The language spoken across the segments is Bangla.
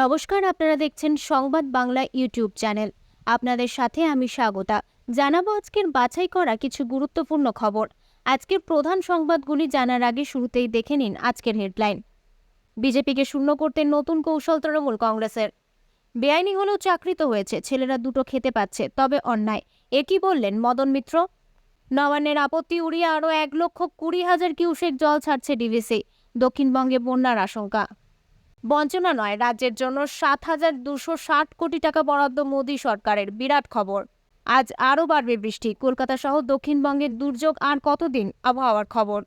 নমস্কার, আপনারা দেখছেন সংবাদ বাংলা ইউটিউব চ্যানেল। আপনাদের সাথে আমি স্বাগতা। জানাবো আজকের বাছাই করা কিছু গুরুত্বপূর্ণ খবর। আজকের প্রধান সংবাদগুলি জানার আগে শুরুতেই দেখে নিন আজকের হেডলাইন। বিজেপিকে শূন্য করতে নতুন কৌশল তৃণমূল কংগ্রেসের। বেআইনি হলেও চাকরি তো হয়েছে, ছেলেরা দুটো খেতে পাচ্ছে, তবে অন্যায়। এ কি বললেন মদন মিত্র। নবান্নের আপত্তি উড়িয়ে আরও 1,20,000 কিউসেক জল ছাড়ছে ডিভিসি। দক্ষিণবঙ্গে বন্যার আশঙ্কা। বঞ্চনা নয়, রাজ্যের জন্য 7,260 কোটি টাকা বরাদ্দ মোদী সরকারের, বিরাট খবর। আজ আরও বাড়বে বৃষ্টি, কলকাতা সহ দক্ষিণবঙ্গের দুর্যোগ আর কতদিন, আবহাওয়ার খবর।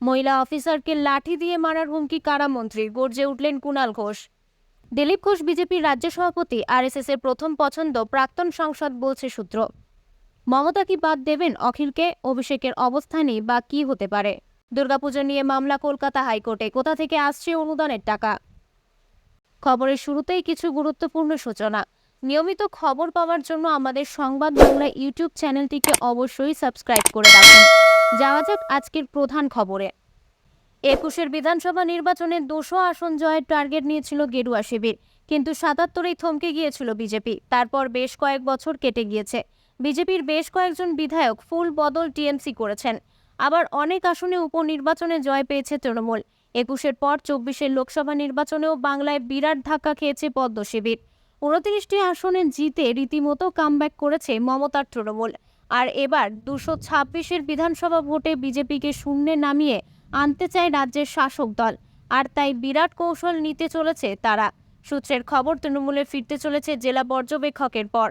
মহিলা অফিসারকে লাঠি দিয়ে মারার হুমকি কারামন্ত্রীর, গর্জে উঠলেন কুণাল ঘোষ। দিলীপ ঘোষ বিজেপির রাজ্য সভাপতি, আরএসএস এর প্রথম পছন্দ, প্রাক্তন সাংসদ বলছে সূত্র। মমতা কি বাদ দেবেন অখিলকে? অভিষেকের অবস্থানই বা কি হতে পারে? দুর্গাপুজো নিয়ে মামলা কলকাতা হাইকোর্টে, কোথা থেকে আসছে অনুদানের টাকা? খবরের শুরুতেই কিছু গুরুত্বপূর্ণ সূচনা। নিয়মিত খবর পাওয়ার জন্য আমাদের সংবাদ বাংলা ইউটিউব চ্যানেলটিকে অবশ্যই সাবস্ক্রাইব করে রাখুন। যাওয়া যাক আজকের প্রধান খবরে। 21 বিধানসভা নির্বাচনে 200 আসন জয়ের টার্গেট নিয়েছিল গেরুয়া শিবির, কিন্তু 77-এই থমকে গিয়েছিল বিজেপি। তারপর বেশ কয়েক বছর কেটে গিয়েছে। বিজেপির বেশ কয়েকজন বিধায়ক ফুল বদল টিএমসি করেছেন। আবার অনেক আসনে উপনির্বাচনে জয় পেয়েছে তৃণমূল। 21-এর পর 24-এর লোকসভা নির্বাচনেও বাংলায় বিরাট ধাক্কা খেয়েছে পদ্ম শিবির। 29টি আসনে জিতে রীতিমতো কামব্যাক করেছে মমতার তৃণমূল। আর এবার 226-এর বিধানসভা ভোটে বিজেপিকে শূন্যে নামিয়ে আনতে চায় রাজ্যের শাসক দল। আর তাই বিরাট কৌশল নিতে চলেছে তারা। সূত্রের খবর, তৃণমূলে ফিরতে চলেছে জেলা পর্যবেক্ষকের পর।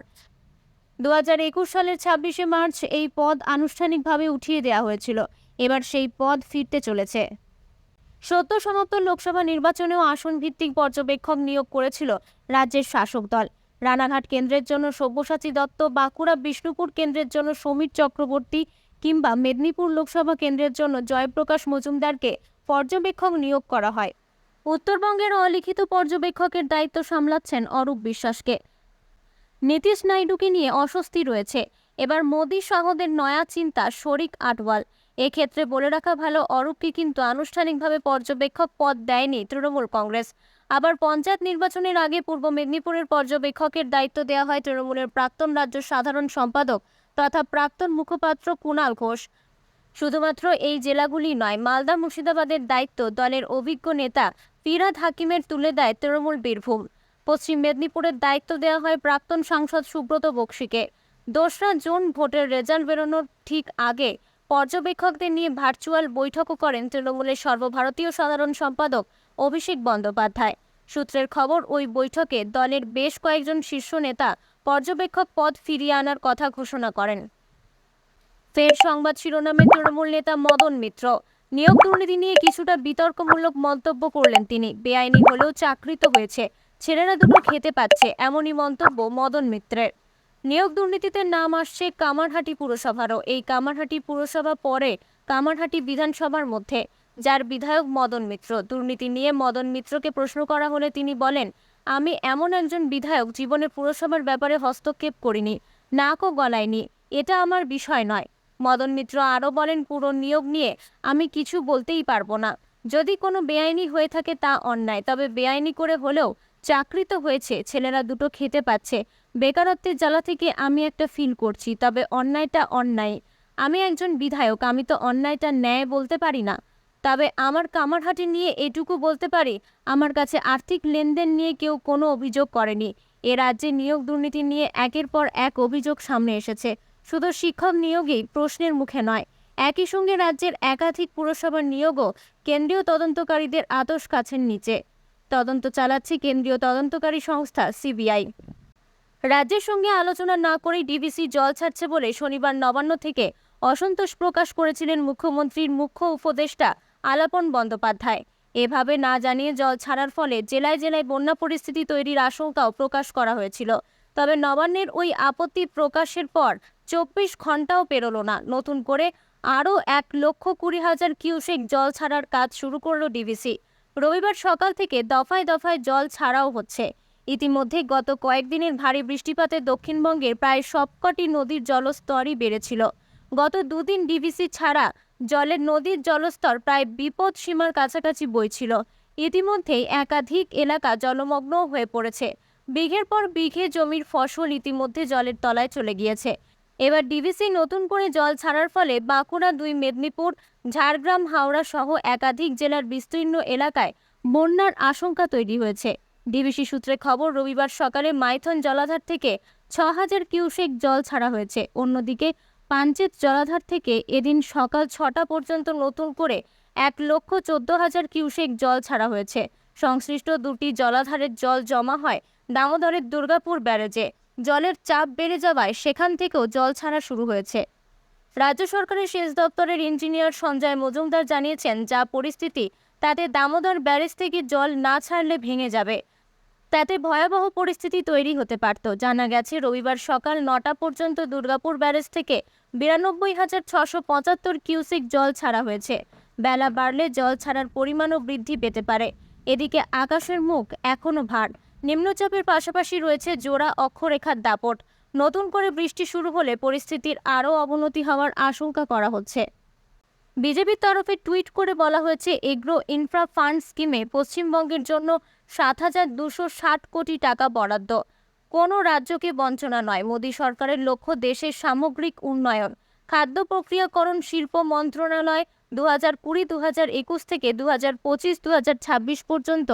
2021 সালের 26শে মার্চ এই পদ আনুষ্ঠানিকভাবে উঠিয়ে দেওয়া হয়েছিল। এবার সেই পদ ফিরতে চলেছে। সদ্য সমাপ্ত লোকসভা নির্বাচনেও আসন ভিত্তিক পর্যবেক্ষক নিয়োগ করেছিল রাজ্যের শাসক দল। রানাঘাট কেন্দ্রের জন্য সব্যসাচী দত্ত, বাঁকুড়া বিষ্ণুপুর কেন্দ্রের জন্য সমীর চক্রবর্তী কিংবা মেদিনীপুর লোকসভা কেন্দ্রের জন্য জয়প্রকাশ মজুমদারকে পর্যবেক্ষক নিয়োগ করা হয়। উত্তরবঙ্গের অলিখিত পর্যবেক্ষকের দায়িত্ব সামলাচ্ছেন অরূপ বিশ্বাসকে। নীতিশ নাইডুকে নিয়ে অস্বস্তি রয়েছে। এবার মোদী সহদের নয়া চিন্তা, শরিক আটওয়াল। এক্ষেত্রে বলে রাখা ভালো, অরূপকে কিন্তু আনুষ্ঠানিকভাবে পর্যবেক্ষক পদ দেয়নি তৃণমূল কংগ্রেস। আবার পঞ্চায়েত নির্বাচনের আগে পূর্ব মেদিনীপুরের পর্যবেক্ষকের দায়িত্ব দেওয়া হয় তৃণমূলের প্রাক্তন রাজ্য সাধারণ সম্পাদক তথা প্রাক্তন মুখপাত্র কুণাল ঘোষ। শুধুমাত্র এই জেলাগুলি নয়, মালদা মুর্শিদাবাদের দায়িত্ব দলের অভিজ্ঞ নেতা ফিরহাদ হাকিমের তুলে দেয় তৃণমূল বীরভূম। পশ্চিম মেদিনীপুরের দায়িত্ব দেওয়া হয় প্রাক্তন সাংসদ সুব্রত বক্সিকে। 2রা জুন ভোটের রেজাল্ট বেরোনোর ঠিক আগে পর্যবেক্ষকদের নিয়ে ভার্চুয়াল বৈঠকও করেন তৃণমূলের সর্বভারতীয় সাধারণ সম্পাদক অভিষেক বন্দ্যোপাধ্যায়। সূত্রের খবর, ওই বৈঠকে দলের বেশ কয়েকজন শীর্ষ নেতা পর্যবেক্ষক পদ ফিরিয়ে আনার কথা ঘোষণা করেন। ফের সংবাদ শিরোনামে তৃণমূল নেতা মদন মিত্র। নিয়োগ দুর্নীতি নিয়ে কিছুটা বিতর্কমূলক মন্তব্য করলেন তিনি। বেআইনি হলেও চাকরি তো হয়েছে, ছেলেরা দুটো খেতে পাচ্ছে, এমনই মন্তব্য মদন মিত্রের। নিয়োগ দুর্নীতিতে নাম আসছে কামারহাটি পুরসভারও। এই কামারহাটি পুরসভা পরে কামারহাটি বিধানসভার মধ্যে, যার বিধায়ক মদন মিত্র। দুর্নীতি নিয়ে মদন মিত্রকে প্রশ্ন করা হলে তিনি বলেন, আমি এমন একজন বিধায়ক, জীবনে পুরসভার ব্যাপারে হস্তক্ষেপ করিনি, নাকও গলাইনি, এটা আমার বিষয় নয়। মদন মিত্র আরও বলেন, পুরো নিয়োগ নিয়ে আমি কিছু বলতেই পারবো না। যদি কোনো বেআইনি হয়ে থাকে তা অন্যায়, তবে বেআইনি করে হলেও চাকরি তো হয়েছে, ছেলেরা দুটো খেতে পাচ্ছে। বেকারত্বের জ্বালা থেকে আমি একটা ফিল করছি, তবে অন্যায়টা অন্যায়। আমি একজন বিধায়ক, আমি তো অন্যায়টা ন্যায় বলতে পারি না। তবে আমার কামারহাটি নিয়ে এটুকু বলতে পারি, আমার কাছে আর্থিক লেনদেন নিয়ে কেউ কোনো অভিযোগ করেনি। এ রাজ্যে নিয়োগ দুর্নীতি নিয়ে একের পর এক অভিযোগ সামনে এসেছে। শুধু শিক্ষক নিয়োগেই প্রশ্নের মুখে নয়, একই সঙ্গে রাজ্যের একাধিক পুরসভার নিয়োগও কেন্দ্রীয় তদন্তকারীদের আতশ কাছের নিচে। তদন্ত চালাচ্ছে কেন্দ্রীয় তদন্তকারী সংস্থা সিবিআই। রাজ্যের সঙ্গে আলোচনা না করেই ডিভিসি জল ছাড়ছে বলে শনিবার নবান্ন থেকে অসন্তোষ প্রকাশ করেছিলেন মুখ্যমন্ত্রীর মুখ্য উপদেষ্টা আলাপন বন্দ্যোপাধ্যায়। এভাবে না জানিয়ে জল ছাড়ার ফলে জেলায় জেলায় বন্যা পরিস্থিতি তৈরির আশঙ্কাও প্রকাশ করা হয়েছিল। তবে নবান্নের ওই আপত্তি প্রকাশের পর 24 ঘন্টাও পেরোলো না, নতুন করে আরও 1,20,000 কিউসেক জল ছাড়ার কাজ শুরু করলো ডিভিসি। রবিবার সকাল থেকে দফায় দফায় জল ছাড়াও হচ্ছে। ইতিমধ্যে গত কয়েকদিনের ভারী বৃষ্টিপাতে দক্ষিণবঙ্গের প্রায় সবকটি নদীর জলস্তরই বেড়েছিল। গত দুদিন ডিভিসি ছাড়া জলের নদীর জলস্তর প্রায় বিপদ সীমার কাছাকাছি বইছিল। ইতিমধ্যেই একাধিক এলাকা জলমগ্ন হয়ে পড়েছে। বিঘের পর বিঘে জমির ফসল ইতিমধ্যে জলের তলায় চলে গিয়েছে। এবার ডিভিসি নতুন করে জল ছাড়ার ফলে বাঁকুড়া, 2 মেদিনীপুর, ঝাড়গ্রাম, হাওড়া সহ একাধিক জেলার বিস্তীর্ণ এলাকায় বন্যার আশঙ্কা তৈরি হয়েছে। ডিভিসি সূত্রে খবর, রবিবার সকালে মাইথন জলাধার থেকে 6000 কিউসেক জল ছাড়া হয়েছে। অন্যদিকে পাঞ্চেত জলাধার থেকে এদিন সকাল 6টা পর্যন্ত নতুন করে 1,14,000 কিউসেক জল ছাড়া হয়েছে। সংশ্লিষ্ট দুটি জলাধারের জল জমা হয় দামোদরের দুর্গাপুর ব্যারেজে। জলের চাপ বেড়ে যাওয়ায় সেখান থেকেও জল ছাড়া শুরু হয়েছে। রাজ্য সরকারের সেচ দপ্তরের ইঞ্জিনিয়ার সঞ্জয় মজুমদার জানিয়েছেন, যা পরিস্থিতি তাতে দামোদর ব্যারেজ থেকে জল না ছাড়লে ভেঙে যাবে। তাতে ভয়াবহ পরিস্থিতি তৈরি হতে পারত। জানা গেছে, রবিবার সকাল 9টা পর্যন্ত দুর্গাপুর ব্যারেজ থেকে 92,675 কিউসেক জল ছাড়া হয়েছে। বেলা বাড়লে জল ছাড়ার পরিমাণও বৃদ্ধি পেতে পারে। এদিকে আকাশের মুখ এখনো ভার। নিম্নচাপের পাশাপাশি রয়েছে জোড়া অক্ষরেখার দাপট। নতুন করে বৃষ্টি শুরু হলে পরিস্থিতির আরও অবনতি হওয়ার আশঙ্কা করা হচ্ছে। বিজেপির তরফে টুইট করে বলা হয়েছে, এগ্রো ইনফ্রা ফান্ড স্কিমে পশ্চিমবঙ্গের জন্য 7,260 কোটি টাকা বরাদ্দ। কোনো রাজ্যকে বঞ্চনা নয়। মোদী সরকারের লক্ষ্য দেশের সামগ্রিক উন্নয়ন। খাদ্য প্রক্রিয়াকরণ শিল্প মন্ত্রণালয় 2020-2021 থেকে 2025-2026 পর্যন্ত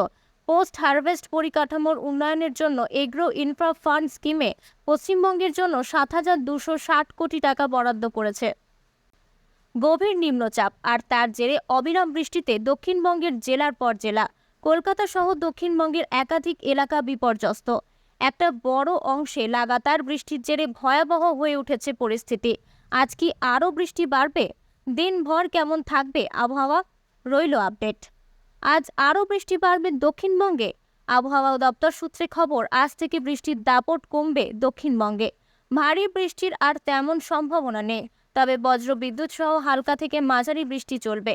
পোস্ট হারভেস্ট পরিকাঠামোর উন্নয়নের জন্য এগ্রো ইনফ্রা ফান্ড স্কিমে পশ্চিমবঙ্গের জন্য 7,260 কোটি টাকা বরাদ্দ করেছে। গভীর নিম্নচাপ আর তার জেরে অবিরাম বৃষ্টিতে দক্ষিণবঙ্গের জেলার পর জেলা, কলকাতা সহ দক্ষিণবঙ্গের একাধিক এলাকা বিপর্যস্ত। একটা বড় অংশে লাগাতার বৃষ্টির জেরে ভয়াবহ হয়ে উঠেছে পরিস্থিতি। আজ কি আরও বৃষ্টি বাড়বে? দিনভর কেমন থাকবে আবহাওয়া? রইল আপডেট। আজ আরও বৃষ্টি বাড়বে দক্ষিণবঙ্গে। আবহাওয়া দপ্তর সূত্রে খবর, আজ থেকে বৃষ্টির দাপট কমবে দক্ষিণবঙ্গে। ভারী বৃষ্টির আর তেমন সম্ভাবনা নেই, তবে বজ্রবিদ্যুৎ সহ হালকা থেকে মাঝারি বৃষ্টি চলবে।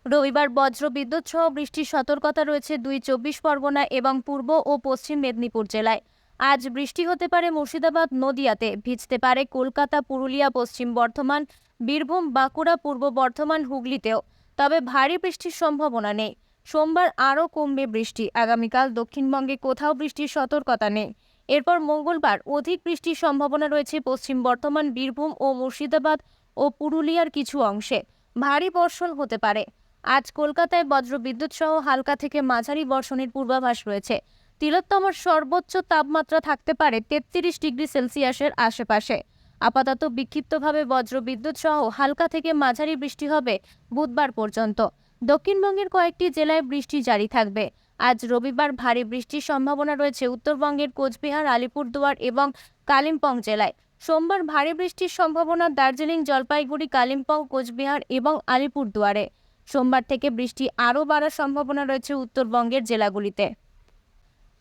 রবিবার বজ্রবিদ্যুৎ সহ বৃষ্টির সতর্কতা রয়েছে 2 চব্বিশ পরগনা এবং পূর্ব ও পশ্চিম মেদিনীপুর জেলায়। আজ বৃষ্টি হতে পারে মুর্শিদাবাদ, নদিয়াতে, ভিজতে পারে কলকাতা, পুরুলিয়া, পশ্চিম বর্ধমান, বীরভূম, বাঁকুড়া, পূর্ব বর্ধমান, হুগলিতেও। তবে ভারী বৃষ্টির সম্ভাবনা নেই। সোমবার আরও কমবে বৃষ্টি। আগামীকাল দক্ষিণবঙ্গে কোথাও বৃষ্টির সতর্কতা নেই। এরপর মঙ্গলবার অধিক বৃষ্টির সম্ভাবনা রয়েছে পশ্চিম বর্ধমান, বীরভূম ও মুর্শিদাবাদ ও পুরুলিয়ার কিছু অংশে। ভারী বর্ষণ হতে পারে। আজ কলকাতায় বজ্রবিদ্যুৎ সহ হালকা থেকে মাঝারি বর্ষণের পূর্বাভাস রয়েছে। তিলোত্তমার সর্বোচ্চ তাপমাত্রা থাকতে পারে 33 ডিগ্রি সেলসিয়াসের আশেপাশে। আপাতত বিক্ষিপ্তভাবে বজ্রবিদ্যুৎ সহ হালকা থেকে মাঝারি বৃষ্টি হবে বুধবার পর্যন্ত। দক্ষিণবঙ্গের কয়েকটি জেলায় বৃষ্টি জারি থাকবে। আজ রবিবার ভারী বৃষ্টির সম্ভাবনা রয়েছে উত্তরবঙ্গের কোচবিহার, আলিপুরদুয়ার এবং কালিম্পং জেলায়। সোমবার ভারী বৃষ্টির সম্ভাবনা দার্জিলিং, জলপাইগুড়ি, কালিম্পং, কোচবিহার এবং আলিপুরদুয়ারে। সোমবার থেকে বৃষ্টি আরও বাড়ার সম্ভাবনা রয়েছে উত্তরবঙ্গের জেলাগুলিতে।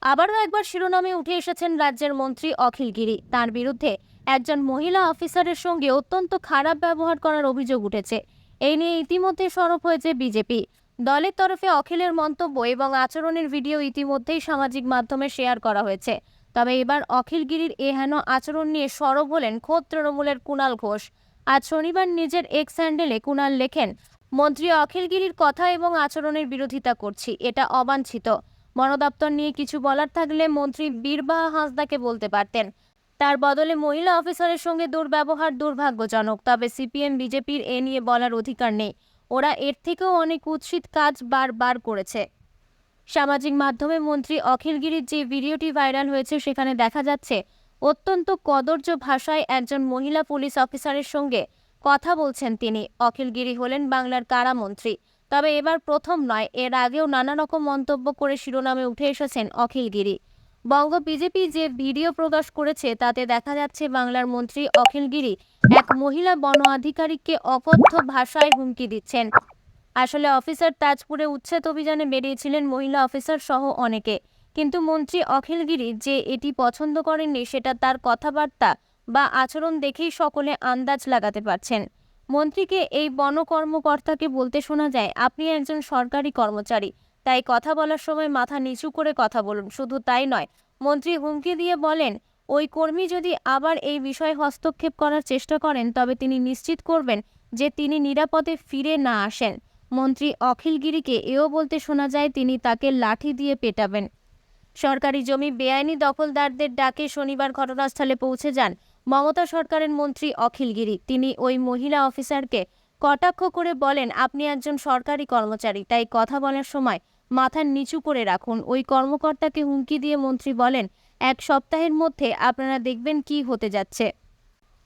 আবারও একবার শিরোনামে উঠে এসেছেন রাজ্যের মন্ত্রী অখিল গিরি। তাঁর বিরুদ্ধে একজন মহিলা অফিসারের সঙ্গে অত্যন্ত খারাপ ব্যবহার করার অভিযোগ উঠেছে। এই নিয়ে ইতিমধ্যে সরব হয়েছে বিজেপি। দলের তরফে অখিলের মন্তব্য এবং আচরণের ভিডিও ইতিমধ্যেই সামাজিক মাধ্যমে শেয়ার করা হয়েছে। তবে এবার অখিল গিরির হেন আচরণ নিয়ে সরব হলেন খোদ তৃণমূলের কুণাল ঘোষ। আজ শনিবার নিজের এক্স হ্যান্ডেলে কুণাল লেখেন, মন্ত্রী অখিল গিরির কথা এবং আচরণের বিরোধিতা করছি, এটা অবাঞ্ছিত। বন দপ্তর নিয়ে কিছু বলার থাকলে মন্ত্রী বীরবাহা হাঁসদাকে বলতে পারতেন। তার বদলে মহিলা অফিসারের সঙ্গে দুর্ব্যবহার দুর্ভাগ্যজনক। তবে সিপিএম বিজেপির এ নিয়ে বলার অধিকার নেই। ওরা এর থেকেও অনেক কুৎসিত কাজ বারবার করেছে। সামাজিক মাধ্যমে মন্ত্রী অখিল গিরির যে ভিডিওটি ভাইরাল হয়েছে, সেখানে দেখা যাচ্ছে অত্যন্ত কদর্য ভাষায় একজন মহিলা পুলিশ অফিসারের সঙ্গে কথা বলছেন তিনি। অখিল গিরি হলেন বাংলার কারামন্ত্রী। তবে এবার প্রথম নয়, এর আগেও নানা রকম মন্তব্য করে শিরোনামে উঠে এসেছেন অখিল গিরি। বঙ্গ বিজেপি যে ভিডিও প্রকাশ করেছে তাতে দেখা যাচ্ছে বাংলার মন্ত্রী অখিল গিরি এক মহিলা বন আধিকারিককে অকথ্য ভাষায় হুমকি দিচ্ছেন। আসলে অফিসার তাজপুরে উচ্ছেদ অভিযানে বেরিয়েছিলেন মহিলা অফিসার সহ অনেকে, কিন্তু মন্ত্রী অখিল গিরি যে এটি পছন্দ করেননি সেটা তার কথাবার্তা বা আচরণ দেখেই সকলে আন্দাজ লাগাতে পারছেন। মন্ত্রীকে এই বন কর্মকর্তাকে বলতে শোনা যায়, আপনি একজন সরকারি কর্মচারী, তাই কথা বলার সময় মাথা নিচু করে কথা বলুন। শুধু তাই নয়, মন্ত্রী হুমকি দিয়ে বলেন, ওই কর্মী যদি আবার এই বিষয়ে হস্তক্ষেপ করার চেষ্টা করেন তবে তিনি নিশ্চিত করবেন যে তিনি নিরাপদে ফিরে না আসেন। মন্ত্রী অখিল গিরিকে এও বলতে শোনা যায় তিনি তাকে লাঠি দিয়ে পেটাবেন। সরকারি জমি বেআইনি দখলদারদের ডাকে শনিবার ঘটনাস্থলে পৌঁছে যান মমতা সরকারের মন্ত্রী অখিল গিরি। তিনি ওই মহিলা অফিসারকে কটাক্ষ করে বলেন, আপনি একজন সরকারি কর্মচারী, তাই কথা বলার সময় মাথা নিচু করে রাখুন। ওই কর্মকর্তাকে হুমকি দিয়ে মন্ত্রী বলেন, 1 সপ্তাহের মধ্যে আপনারা দেখবেন কি হতে যাচ্ছে।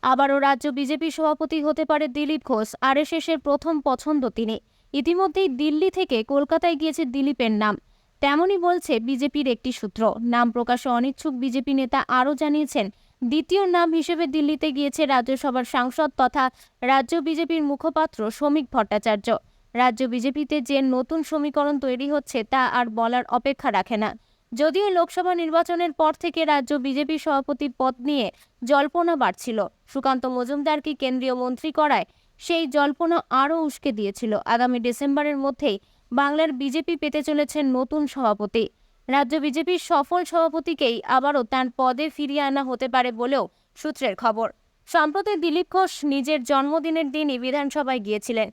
আবারও রাজ্য বিজেপি সভাপতি হতে পারে দিলীপ ঘোষ, আরএসএসের প্রথম পছন্দ তিনি। ইতিমধ্যেই দিল্লি থেকে কলকাতায় গিয়েছে দিলীপের নাম, তেমনই বলছে বিজেপির একটি সূত্র। নাম প্রকাশে অনিচ্ছুক বিজেপি নেতা আরও জানিয়েছেন, দ্বিতীয় নাম হিসেবে দিল্লিতে গিয়েছে রাজ্যসভার সাংসদ তথা রাজ্য বিজেপির মুখপাত্র শ্রমিক ভট্টাচার্য। রাজ্য বিজেপিতে যে নতুন সমীকরণ তৈরি হচ্ছে তা আর বলার অপেক্ষা রাখে না। যদিও লোকসভা নির্বাচনের পর থেকে রাজ্য বিজেপি সভাপতি পদ নিয়ে জল্পনা বাড়ছিল, সুকান্ত মজুমদারকে কেন্দ্রীয় মন্ত্রী করায় সেই জল্পনা আরও উস্কে দিয়েছিল। আগামী ডিসেম্বরের মধ্যেই বাংলার বিজেপি পেতে চলেছেন নতুন সভাপতি। রাজ্য বিজেপির সফল সভাপতিকেই আবারও তার পদে ফিরিয়ে আনা হতে পারে বলেও সূত্রের খবর। সম্প্রতি দিলীপ ঘোষ নিজের জন্মদিনের দিনই বিধানসভায় গিয়েছিলেন।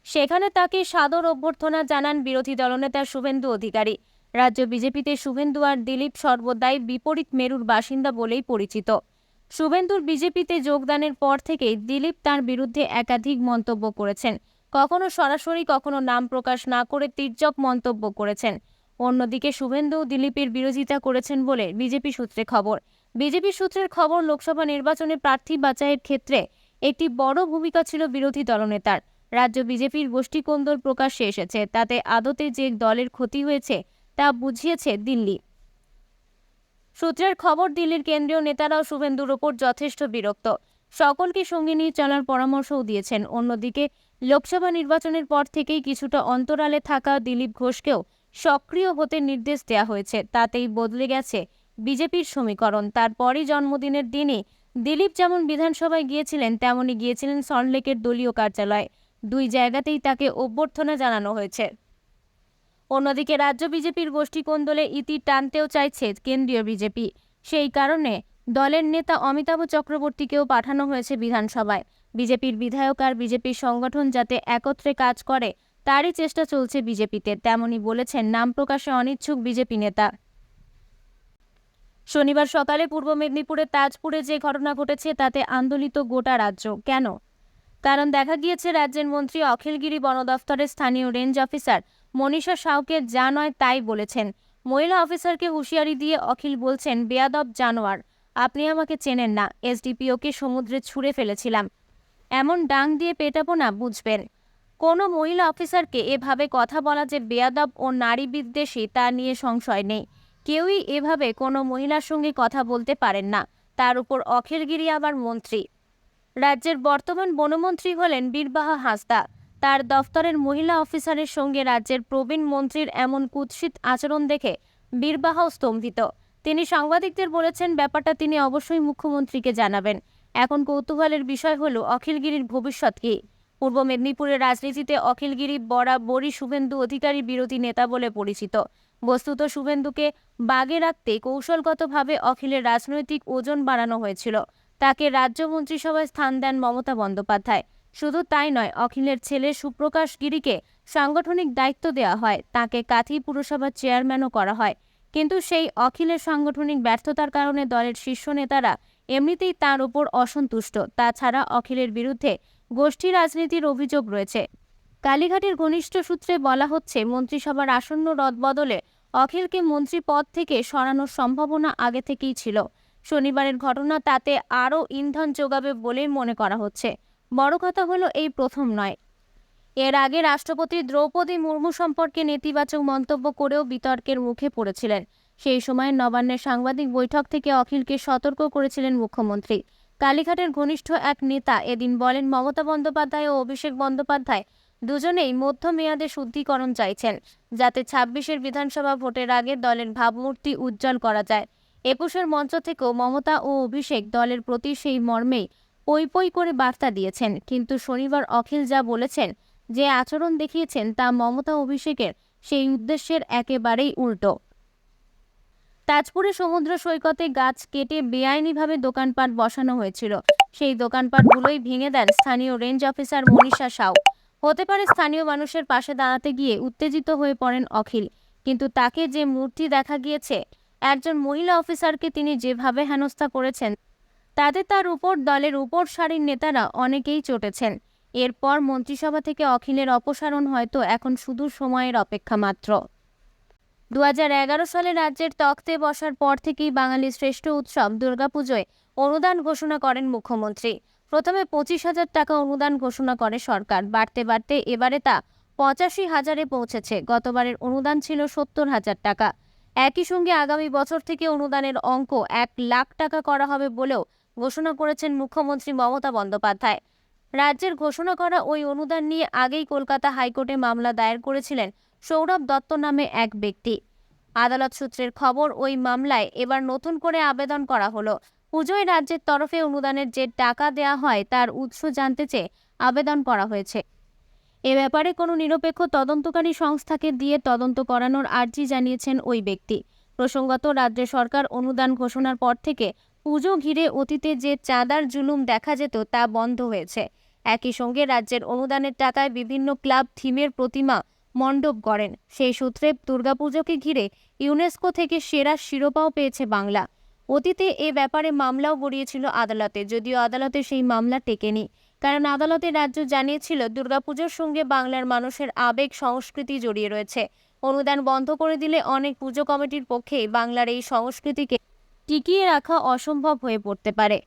সেখানে তাকে সাদর অভ্যর্থনা জানান বিরোধী দলনেতা শুভেন্দু অধিকারী। রাজ্য বিজেপিতে শুভেন্দু আর দিলীপ সর্বদাই বিপরীত মেরুর বাসিন্দা বলেই পরিচিত। শুভেন্দুর বিজেপিতে যোগদানের পর থেকেই দিলীপ তার বিরুদ্ধে একাধিক মন্তব্য করেছেন, কখনো সরাসরি কখনো নাম প্রকাশ না করে তীর্যক মন্তব্য করেছেন। অন্যদিকে শুভেন্দু দিলীপের বিরোধিতা করেছেন বলে বিজেপি সূত্রে খবর। বিজেপি সূত্রের খবর, লোকসভা নির্বাচনে প্রার্থী বাছাইয়ের ক্ষেত্রে একটি বড় ভূমিকা ছিল বিরোধী দলনেতার। রাজ্য বিজেপির গোষ্ঠীকোন্দল প্রকাশ্যে এসেছে, তাতে আদতে যে দলের ক্ষতি হয়েছে তা বুঝিয়েছে দিল্লি। সূত্রের খবর, দিল্লির কেন্দ্রীয় নেতারাও শুভেন্দুর ওপর যথেষ্ট বিরক্ত, সকলকে সঙ্গে নিয়ে চলার পরামর্শও দিয়েছেন। অন্যদিকে লোকসভা নির্বাচনের পর থেকেই কিছুটা অন্তরালে থাকা দিলীপ ঘোষকেও সক্রিয় হতে নির্দেশ দেওয়া হয়েছে। তাতেই বদলে গেছে বিজেপির সমীকরণ। তারপরই জন্মদিনের দিনই দিলীপ যেমন বিধানসভায় গিয়েছিলেন, তেমনই গিয়েছিলেন সল্টলেকের দলীয় কার্যালয়ে। দুই জায়গাতেই তাকে অভ্যর্থনা জানানো হয়েছে। অন্যদিকে রাজ্য বিজেপির গোষ্ঠীকোন্দলে ইতি টানতেও চাইছে কেন্দ্রীয় বিজেপি। সেই কারণে দলের নেতা অমিতাভ চক্রবর্তীকেও পাঠানো হয়েছে বিধানসভায়। বিজেপির বিধায়ক আর বিজেপির সংগঠন যাতে একত্রে কাজ করে তারই চেষ্টা চলছে বিজেপিতে, তেমনই বলেছেন নাম প্রকাশে অনিচ্ছুক বিজেপি নেতা। শনিবার সকালে পূর্ব মেদিনীপুরের তাজপুরে যে ঘটনা ঘটেছে তাতে আন্দোলিত গোটা রাজ্য। কেন? কারণ দেখা গিয়েছে রাজ্যের মন্ত্রী অখিল গিরি বন দফতরের স্থানীয় রেঞ্জ অফিসার মনীষা সাউকে যা নয় তাই বলেছেন। মহিলা অফিসারকে হুঁশিয়ারি দিয়ে অখিল বলছেন, বেয়াদব জানোয়ার, আপনি আমাকে চেনেন না, এসডিপিওকে সমুদ্রে ছুঁড়ে ফেলেছিলাম, এমন ডাং দিয়ে পেটাবো না, বুঝবেন। কোনো মহিলা অফিসারকে এভাবে কথা বলা যে বেয়াদব ও নারী বিদ্বেষী তা নিয়ে সংশয় নেই। কেউই এভাবে কোনো মহিলার সঙ্গে কথা বলতে পারেন না, তার উপর অখিল গিরি আবার মন্ত্রী। রাজ্যের বর্তমান বনমন্ত্রী হলেন বীরবাহা হাঁসদা। তার দফতরের মহিলা অফিসারের সঙ্গে রাজ্যের প্রবীণ মন্ত্রীর এমন কুৎসিত আচরণ দেখে বীরবাহাও স্তম্ভিত। তিনি সাংবাদিকদের বলেছেন, ব্যাপারটা তিনি অবশ্যই মুখ্যমন্ত্রীকে জানাবেন। এখন কৌতূহলের বিষয় হলো অখিল গিরির ভবিষ্যৎ কী। পূর্ব মেদিনীপুরের রাজনীতিতে অখিল গিরি বরাবরই শুভেন্দু অধিকারী বিরোধী নেতা বলে পরিচিত। বস্তুত শুভেন্দুকে বাগে রাখতে কৌশলগতভাবে অখিলের রাজনৈতিক ওজন বাড়ানো হয়েছিল। তাকে রাজ্য মন্ত্রিসভায় স্থান দেন মমতা বন্দ্যোপাধ্যায়। শুধু তাই নয়, অখিলের ছেলে সুপ্রকাশ গিরিকে সাংগঠনিক দায়িত্ব দেওয়া হয়, তাকে কাঁথি পুরসভার চেয়ারম্যানও করা হয়। কিন্তু সেই অখিলের সাংগঠনিক ব্যর্থতার কারণে দলের শীর্ষ নেতারা এমনিতেই তার ওপর অসন্তুষ্ট। তাছাড়া অখিলের বিরুদ্ধে গোষ্ঠী রাজনীতির অভিযোগ রয়েছে। কালীঘাটের ঘনিষ্ঠ সূত্রে বলা হচ্ছে, মন্ত্রিসভার আসন্ন রদবদলে অখিলকে মন্ত্রী পদ থেকে সরানোর সম্ভাবনা আগে থেকেই ছিল। শনিবারের ঘটনা তাতে আরও ইন্ধন যোগাবে বলেই মনে করা হচ্ছে। বড় কথা হলো, এই প্রথম নয়, এর আগে রাষ্ট্রপতি দ্রৌপদী মুর্মু সম্পর্কে নেতিবাচক মন্তব্য করেও বিতর্কের মুখে পড়েছিলেন। সেই সময় নবান্নের সাংবাদিক বৈঠক থেকে অখিলকে সতর্ক করেছিলেন মুখ্যমন্ত্রী। কালীঘাটের ঘনিষ্ঠ এক নেতা এদিন বলেন, মমতা বন্দ্যোপাধ্যায় ও অভিষেক বন্দ্যোপাধ্যায় দুজনেই মধ্যমেয়াদে শুদ্ধিকরণ চাইছেন, যাতে ২৬-এর বিধানসভা ভোটের আগে দলের ভাবমূর্তি উজ্জ্বল করা যায়। ২১-এর মঞ্চ থেকেও মমতা ও অভিষেক দলের প্রতি সেই মর্মেই পই পই করে বার্তা দিয়েছেন। কিন্তু শনিবার অখিল যা বলেছেন, যে আচরণ দেখিয়েছেন তা মমতা অভিষেকের সেই উদ্দেশ্যের একেবারেই উল্টো। তাজপুরে সমুদ্র সৈকতে গাছ কেটে বেআইনিভাবে দোকানপাট বসানো হয়েছিল। সেই দোকানপাটগুলোই ভেঙে দেন স্থানীয় রেঞ্জ অফিসার মনীষা সাউ। হতে পারে স্থানীয় মানুষের পাশে দাঁড়াতে গিয়ে উত্তেজিত হয়ে পড়েন অখিল, কিন্তু তাকে যে মূর্তি দেখা গিয়েছে, একজন মহিলা অফিসারকে তিনি যেভাবে হেনস্থা করেছেন, তাতে তার উপর দলের উপর সারির নেতারা অনেকেই চটেছেন। এরপর মন্ত্রিসভা থেকে অখিলের অপসারণ হয়তো এখন শুধু সময়ের অপেক্ষা মাত্র। 2011 সালে রাজ্যের তখ্তে বসার পর থেকেই বাঙালির শ্রেষ্ঠ উৎসব দুর্গাপুজোয় অনুদান ঘোষণা করেন মুখ্যমন্ত্রী। প্রথমে 25,000 টাকা অনুদান ঘোষণা করে সরকার, বাড়তে বাড়তে এবারে তা 85,000-এ পৌঁছেছে। গতবারের অনুদান ছিল 70,000 টাকা। একই সঙ্গে আগামী বছর থেকে অনুদানের অঙ্ক 1 লাখ টাকা করা হবে বলেও ঘোষণা করেছেন মুখ্যমন্ত্রী মমতা বন্দ্যোপাধ্যায়। রাজ্যের ঘোষণা করা ওই অনুদান নিয়ে আগেই কলকাতা হাইকোর্টে মামলা দায়ের করেছিলেন সৌরভ দত্ত নামে এক ব্যক্তি। আদালত সূত্রের খবর, ওই মামলায় এবার নতুন করে আবেদন করা হলো। পুজোয় রাজ্যের তরফে অনুদানের যে টাকা দেয়া হয় তার উৎস জানতে চেয়ে আবেদন করা হয়েছে। এ ব্যাপারে কোনো নিরপেক্ষ তদন্তকারী সংস্থাকে দিয়ে তদন্ত করানোর আর্জি জানিয়েছেন ওই ব্যক্তি। প্রসঙ্গত, রাজ্য সরকার অনুদান ঘোষণার পর থেকে পুজো ঘিরে অতীতে যে চাঁদার জুলুম দেখা যেত তা বন্ধ হয়েছে। একই সঙ্গে রাজ্যের অনুদানের টাকায় বিভিন্ন ক্লাব থিমের প্রতিমা মণ্ডপ গড়েন। সেই সূত্রে দুর্গাপুজোকে ঘিরে ইউনেস্কো থেকে সেরা শিরোপাও পেয়েছে বাংলা। অতীতে এ ব্যাপারে মামলাও গড়িয়েছিল আদালতে, যদিও আদালতে সেই মামলা টেকেনি, কারণ আদালতে রাজ্য জানিয়েছিল দুর্গাপুজোর সঙ্গে বাংলার মানুষের আবেগ সংস্কৃতি জড়িয়ে রয়েছে। অনুদান বন্ধ করে দিলে অনেক পুজো কমিটির পক্ষে বাংলার এই সংস্কৃতিকে টিকিয়ে রাখা অসম্ভব হয়ে পড়তে পারে।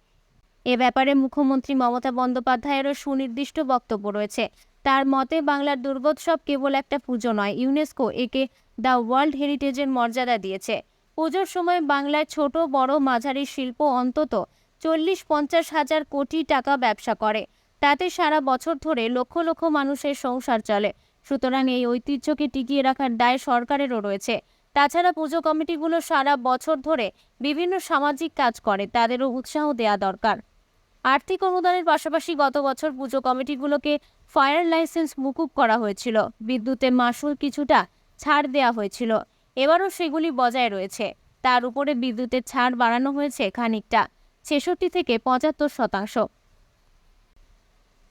এ ব্যাপারে মুখ্যমন্ত্রী মমতা বন্দ্যোপাধ্যায়েরও সুনির্দিষ্ট বক্তব্য রয়েছে। তার মতে, বাংলার দুর্গোৎসব কেবল একটা পুজো নয়, ইউনেস্কো একে দ্য ওয়ার্ল্ড হেরিটেজের মর্যাদা দিয়েছে। পুজোর সময় বাংলায় ছোট বড় মাঝারি শিল্প অন্তত 40-50 হাজার কোটি টাকা ব্যবসা করে। তাতে সারা বছর ধরে লক্ষ লক্ষ মানুষের সংসার চলে। সুতরাং এই ঐতিহ্যকে টিকিয়ে রাখার দায় সরকারেরও রয়েছে। তাছাড়া পুজো কমিটিগুলো সারা বছর ধরে বিভিন্ন সামাজিক কাজ করে, তাদেরও উৎসাহ দেওয়া দরকার। আর্থিক অনুদানের পাশাপাশি গত বছর পুজো কমিটিগুলোকে ফায়ার লাইসেন্স মুকুব করা হয়েছিল। বিদ্যুতে মাশুল কিছুটা ছাড় দেওয়া হয়েছিল, এবারও সেগুলি বজায় রয়েছে। তার উপরে বিদ্যুতের ছাড় বাড়ানো হয়েছে খানিকটা, 66 থেকে 75%।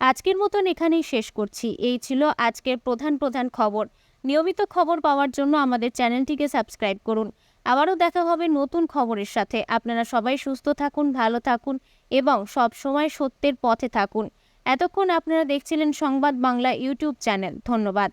আজকের মতন এখানেই শেষ করছি। এই ছিল আজকের প্রধান খবর। নিয়মিত খবর পাওয়ার জন্য আমাদের চ্যানেলটিকে সাবস্ক্রাইব করুন। আবারও দেখা হবে নতুন খবরের সাথে। আপনারা সবাই সুস্থ থাকুন, ভালো থাকুন এবং সব সময় সত্যের পথে থাকুন। এতক্ষণ আপনারা দেখছিলেন সংবাদ বাংলা ইউটিউব চ্যানেল। ধন্যবাদ।